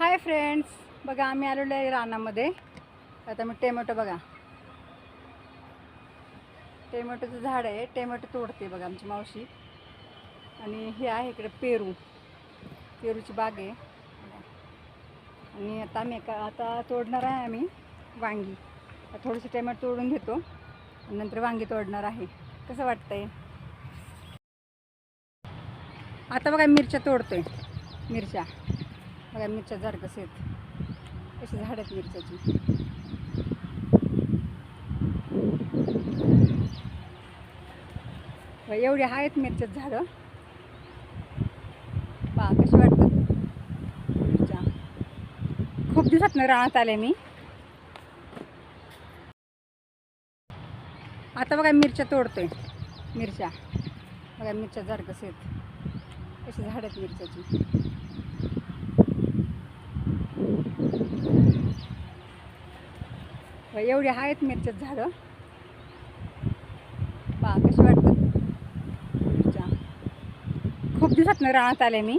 Hi friends, बघा आम्ही आलेलो आहे रानामध्ये. आता मी टोमॅटो बघा, टोमॅटोचं झाड आहे. टोमॅटो तोडते बघा आमची मावशी. आणि हे आहे इकडे पेरूची बाग आहे. आणि आता आम्ही आता तोडणार आहे आम्ही वांगी. थोडेसे टोमॅटो तोडून घेतो आणि नंतर वांगी तोडणार आहे. कसं वाटतंय? आता बघा मिरच्या तोडतोय. मिरच्या बघा, मिरच्या झाड कसे आहेत, कसे झाड आहेत मिरच्याची. एवढी आहेत मिरच्यात झाडं. पहा कशी वाटतात मिरच्या. खूप दिवसातनं रानात आले मी. आता बघा मिरच्या तोडतोय. मिरच्या बघा, मिरच्या झाड कसे आहेत, कसे झाड आहेत मिरच्याची. एवढी आहेत मिरच्यात झाडं. पहा कशी वाटतात मिरच्या. खूप दिवसातनं रानात आले मी.